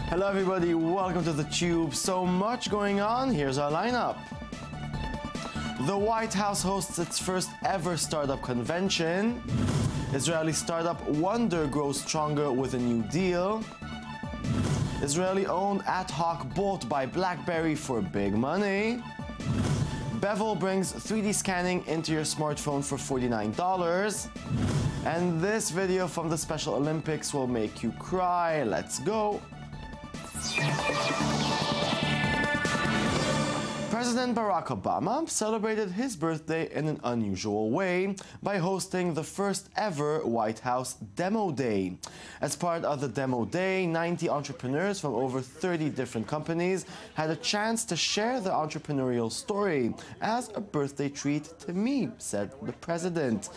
Hello everybody, welcome to the Tube. So much going on, here's our lineup. The White House hosts its first ever startup convention. Israeli startup Wonder grows stronger with a new deal. Israeli-owned AtHoc bought by Blackberry for big money. Bevel brings 3D scanning into your smartphone for $49. And this video from the Special Olympics will make you cry. Let's go. President Barack Obama celebrated his birthday in an unusual way by hosting the first ever White House Demo Day. As part of the Demo Day, 90 entrepreneurs from over 30 different companies had a chance to share their entrepreneurial story as a birthday treat to me, said the president.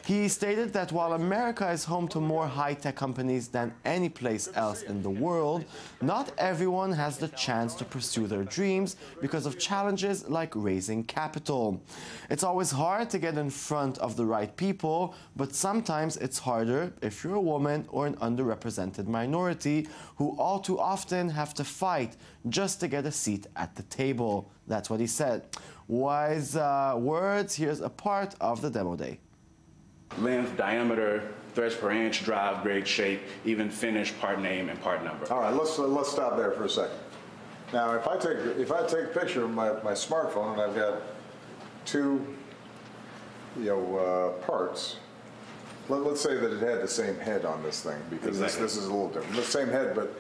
He stated that while America is home to more high-tech companies than any place else in the world, not everyone has the chance to pursue their dreams because of challenges like raising capital. It's always hard to get in front of the right people, but sometimes it's harder if you're a woman or an underrepresented minority who all too often have to fight just to get a seat at the table. That's what he said. Wise words. Here's a part of the Demo Day. Length, diameter, threads per inch, drive, grade, shape, even finish, part name, and part number. All right, let's stop there for a second. Now, if I take a picture of my smartphone and I've got two, parts. Let's say that it had the same head on this thing, because exactly. this is a little different. The same head, but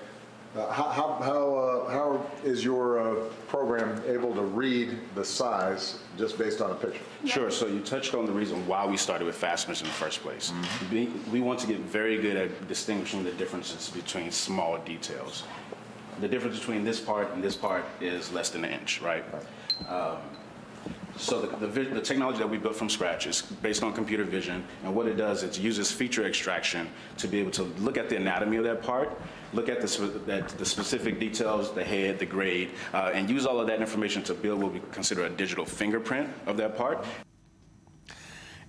how is your program able to read the size just based on a picture? Sure. So you touched on the reason why we started with fasteners in the first place. Mm-hmm. We want to get very good at distinguishing the differences between small details. The difference between this part and this part is less than an inch, right? So the technology that we built from scratch is based on computer vision, and what it does is it uses feature extraction to be able to look at the anatomy of that part, look at the specific details, the head, the grade, and use all of that information to build what we consider a digital fingerprint of that part.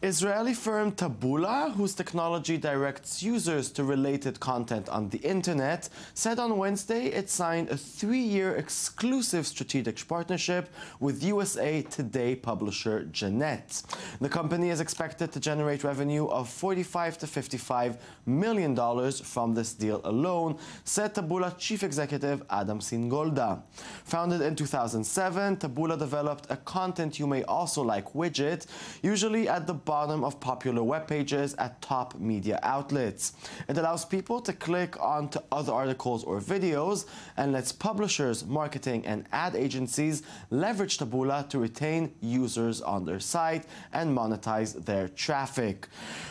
Israeli firm Tabula, whose technology directs users to related content on the internet, said on Wednesday it signed a 3-year exclusive strategic partnership with USA Today publisher Jeanette. The company is expected to generate revenue of $45 to $55 million from this deal alone, said Tabula chief executive Adam Singolda. Founded in 2007, Tabula developed a content you may also like widget, usually at the bottom of popular web pages at top media outlets. It allows people to click onto other articles or videos and lets publishers, marketing, and ad agencies leverage Tabula to retain users on their site and monetize their traffic.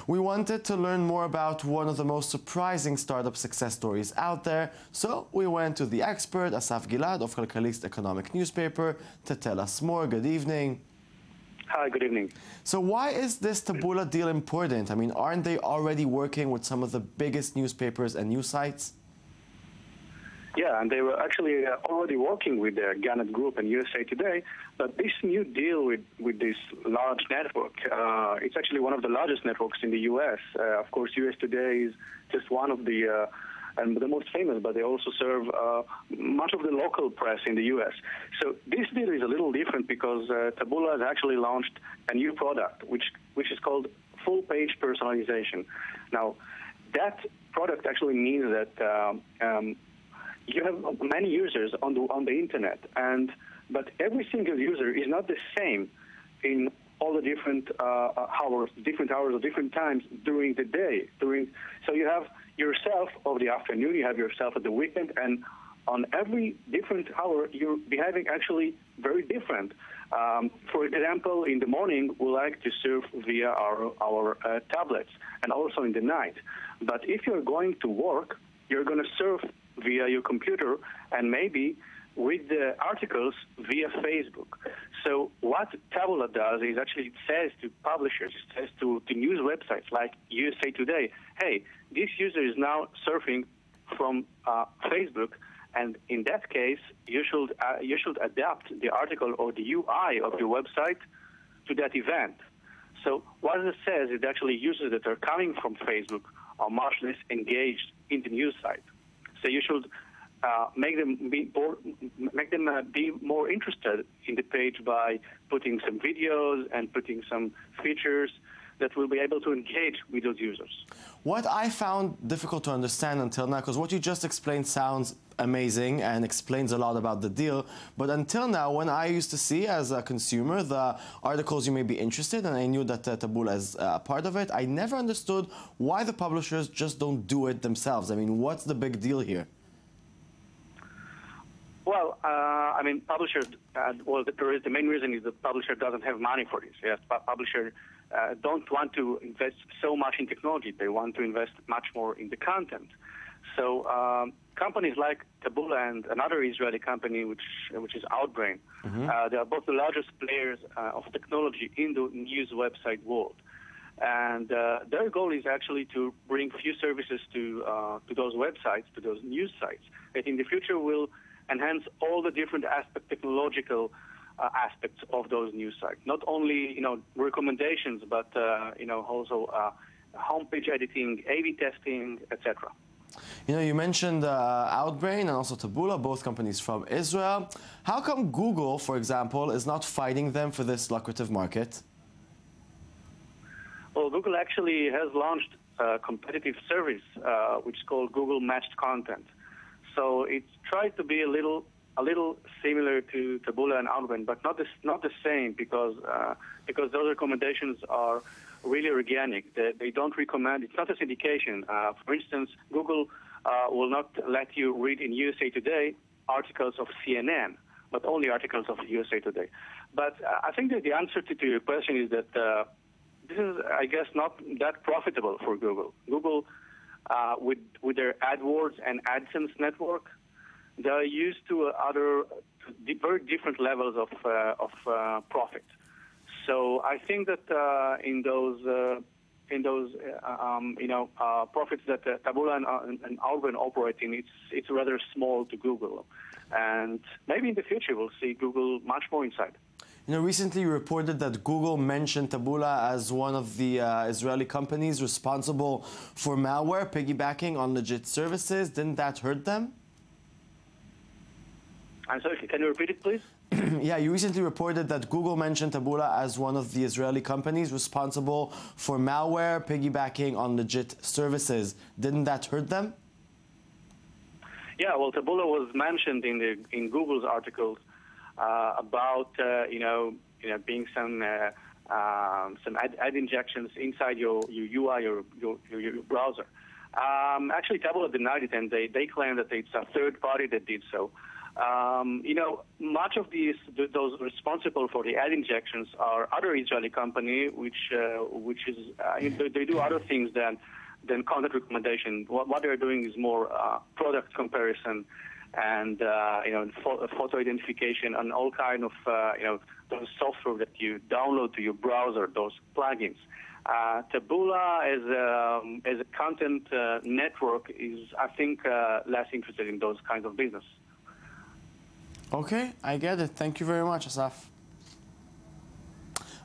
We wanted to learn more about one of the most surprising startup success stories out there, so we went to the expert Asaf Gilad of Kalkalist Economic Newspaper to tell us more. Good evening. Hi, good evening. So why is this Tabula deal important? I mean, aren't they already working with some of the biggest newspapers and news sites? Yeah, and they were actually already working with the Gannett Group and USA Today, but this new deal with this large network, it's actually one of the largest networks in the U.S. Of course, USA Today is just one of the and the most famous, but they also serve much of the local press in the U.S. So this deal is a little different because Tabula has actually launched a new product, which is called full-page personalization. Now, that product actually means that you have many users on the internet, but every single user is not the same in all the different hours or different times during the day. So you have yourself of the afternoon, you have yourself at the weekend, and on every different hour, you're behaving actually very different. For example, in the morning, we like to surf via our tablets, and also in the night. But if you're going to work, you're going to surf via your computer, and maybe with the articles via Facebook. So what Tabula does is actually it says to publishers, it says to news websites like USA Today, hey, this user is now surfing from Facebook, And in that case, you should adapt the article or the UI of your website to that event. So what it says is actually users that are coming from Facebook are much less engaged in the news site. So you should make them be more interested in the page by putting some videos and putting some features that will be able to engage with those users. What I found difficult to understand until now, because what you just explained sounds amazing and explains a lot about the deal, but until now, when I used to see as a consumer the articles you may be interested, and I knew that Tabula is part of it, I never understood why the publishers just don't do it themselves. I mean, what's the big deal here? Well, I mean, publishers, the main reason is the publisher doesn't have money for this. Yes, publisher don't want to invest so much in technology. They want to invest much more in the content. So companies like Tabula and another Israeli company, which is Outbrain, they are both the largest players of technology in the news website world. And their goal is actually to bring few services to those websites, to those news sites, that in the future will enhance all the different technological aspects of those news sites. Not only, recommendations, but, also homepage editing, A/B testing, etc. You mentioned Outbrain and also Tabula, both companies from Israel. How come Google, for example, is not fighting them for this lucrative market? Well, Google actually has launched a competitive service, which is called Google Matched Content. So it tries to be a little similar to Tabula and Outbrain, but not the same, because those recommendations are really organic. They don't recommend. It's not a syndication. For instance, Google will not let you read in USA Today articles of CNN, but only articles of USA Today. But I think that the answer to your question is that this is, I guess, not that profitable for Google. Google, with their AdWords and AdSense network, they are used to very different levels of profit. So I think that in those profits that Tabula and Outbrain operate in, it's rather small to Google, and maybe in the future we'll see Google much more inside. Recently you reported that Google mentioned Tabula as one of the Israeli companies responsible for malware piggybacking on legit services. Didn't that hurt them? I'm sorry, can you repeat it, please? Yeah, you recently reported that Google mentioned Tabula as one of the Israeli companies responsible for malware piggybacking on legit services. Didn't that hurt them? Yeah, well, Tabula was mentioned in Google's articles about being some ad injections inside your UI or your browser. Actually, Tabula denied it, and they claim that it's a third party that did so. Much of those responsible for the ad injections are other Israeli company, which is they do other things than content recommendation. What they're doing is more product comparison and photo identification and all kind of those software that you download to your browser, those plugins. Tabula as a content network is, I think, less interested in those kinds of business. Okay, I get it. Thank you very much, Asaf.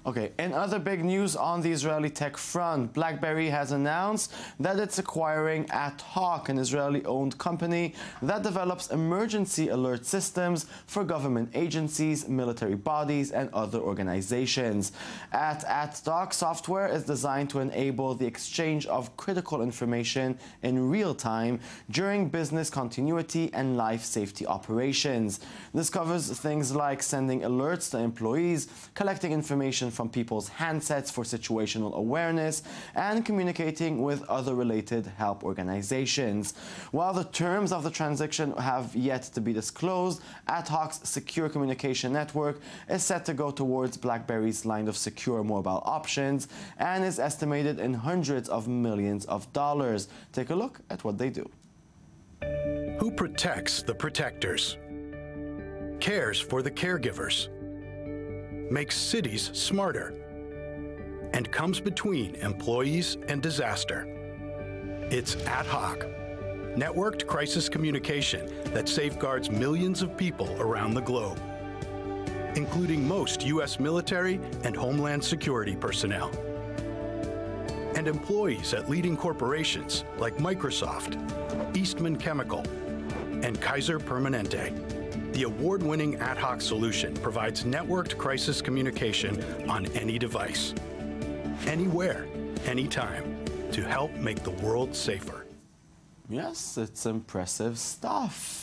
Okay, in other big news on the Israeli tech front, Blackberry has announced that it's acquiring AtHoc, an Israeli-owned company that develops emergency alert systems for government agencies, military bodies, and other organizations. AtHoc software is designed to enable the exchange of critical information in real time during business continuity and life safety operations. This covers things like sending alerts to employees, collecting information from people's handsets for situational awareness, and communicating with other related help organizations. While the terms of the transaction have yet to be disclosed, AtHoc's secure communication network is set to go towards BlackBerry's line of secure mobile options and is estimated in hundreds of millions of dollars. Take a look at what they do. Who protects the protectors? Cares for the caregivers? Makes cities smarter, and comes between employees and disaster. It's AtHoc, networked crisis communication that safeguards millions of people around the globe, including most U.S. military and Homeland Security personnel, and employees at leading corporations like Microsoft, Eastman Chemical, and Kaiser Permanente. The award-winning AtHoc solution provides networked crisis communication on any device, anywhere, anytime, to help make the world safer. Yes, it's impressive stuff.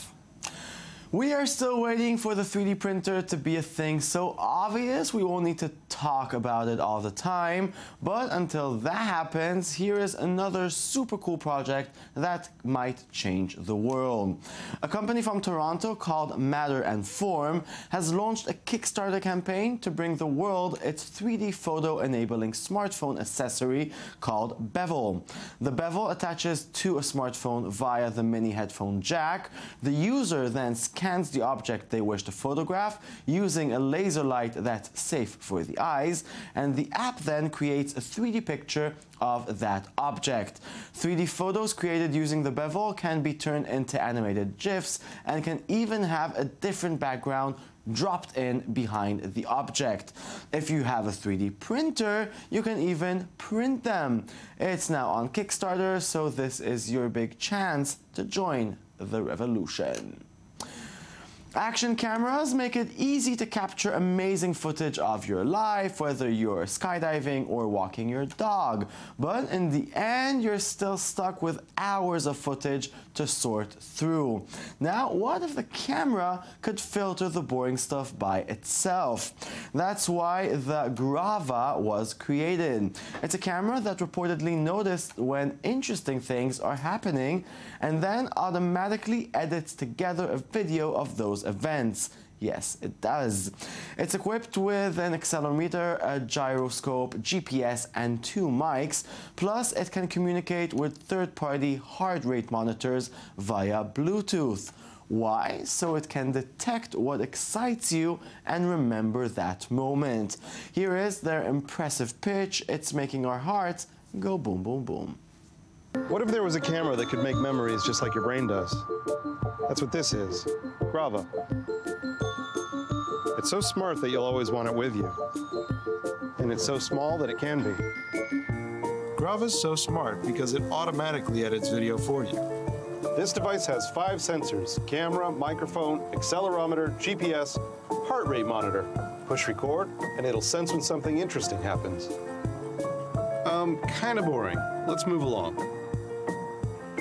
We are still waiting for the 3D printer to be a thing so obvious we won't need to talk about it all the time. But until that happens, here is another super cool project that might change the world. A company from Toronto called Matter and Form has launched a Kickstarter campaign to bring the world its 3D photo enabling smartphone accessory called Bevel. The Bevel attaches to a smartphone via the mini headphone jack. The user then scans the object they wish to photograph using a laser light that's safe for the eyes, and the app then creates a 3D picture of that object. 3D photos created using the Bevel can be turned into animated GIFs and can even have a different background dropped in behind the object. If you have a 3D printer, you can even print them. It's now on Kickstarter, so this is your big chance to join the revolution. Action cameras make it easy to capture amazing footage of your life, whether you're skydiving or walking your dog. But in the end, you're still stuck with hours of footage to sort through. Now, what if the camera could filter the boring stuff by itself? That's why the Brava was created. It's a camera that reportedly noticed when interesting things are happening and then automatically edits together a video of those events. Yes, it does. It's equipped with an accelerometer, a gyroscope, GPS, and 2 mics. Plus, it can communicate with third-party heart rate monitors via Bluetooth. Why? So it can detect what excites you and remember that moment. Here is their impressive pitch. It's making our hearts go boom, boom, boom. What if there was a camera that could make memories just like your brain does? That's what this is. Brava. It's so smart that you'll always want it with you. And it's so small that it can be. Brava's so smart because it automatically edits video for you. This device has 5 sensors: camera, microphone, accelerometer, GPS, heart rate monitor. Push record, and it'll sense when something interesting happens. Kind of boring. Let's move along.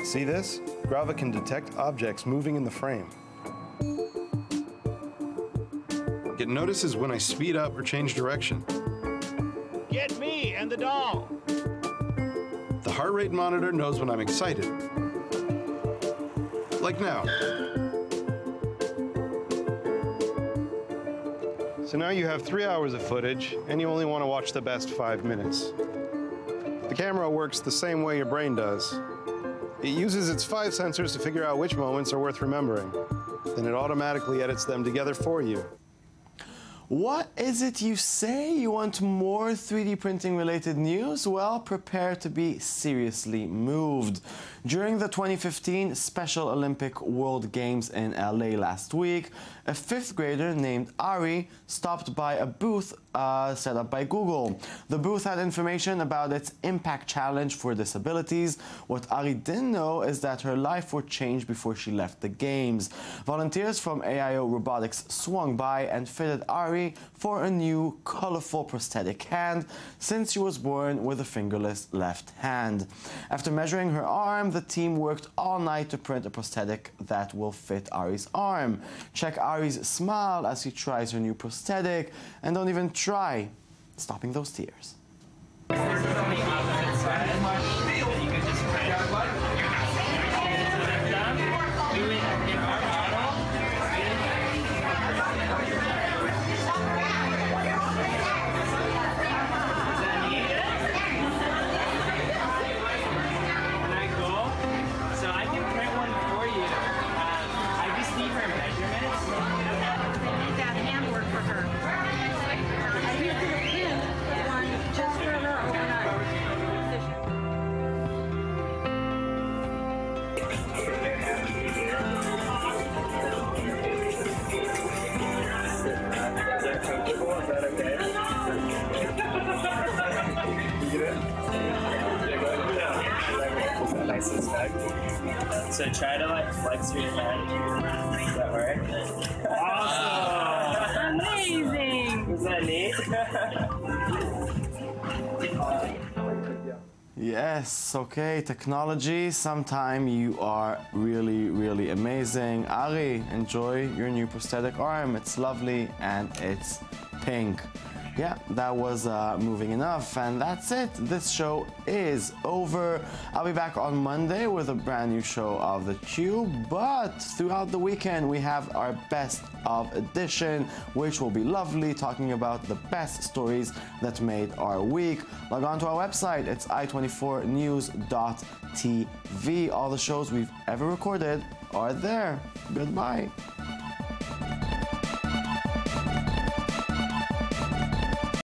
See this? Brava can detect objects moving in the frame. It notices when I speed up or change direction. Get me and the doll! The heart rate monitor knows when I'm excited. Like now. So now you have 3 hours of footage, and you only want to watch the best 5 minutes. The camera works the same way your brain does. It uses its 5 sensors to figure out which moments are worth remembering. Then it automatically edits them together for you. What is it you say? You want more 3D printing related news? Well, prepare to be seriously moved. During the 2015 Special Olympic World Games in LA last week, a 5th grader named Ari stopped by a booth set up by Google. The booth had information about its Impact Challenge for disabilities. What Ari didn't know is that her life would change before she left the games. Volunteers from AIO Robotics swung by and fitted Ari for a new, colorful prosthetic hand since she was born with a fingerless left hand. After measuring her arm, the team worked all night to print a prosthetic that will fit Ari's arm. Check Ari's smile as he tries her new prosthetic, and don't even try stopping those tears. So try to like flex your hand. Does that work? Awesome! Amazing! Isn't that neat? Yes, okay, technology, sometime you are really, really amazing. Ari, enjoy your new prosthetic arm. It's lovely and it's pink. Yeah, that was moving enough, and that's it. This show is over. I'll be back on Monday with a brand new show of theCUBE, but throughout the weekend we have our best of edition, which will be lovely, talking about the best stories that made our week. Log on to our website, it's i24news.tv. All the shows we've ever recorded are there. Goodbye.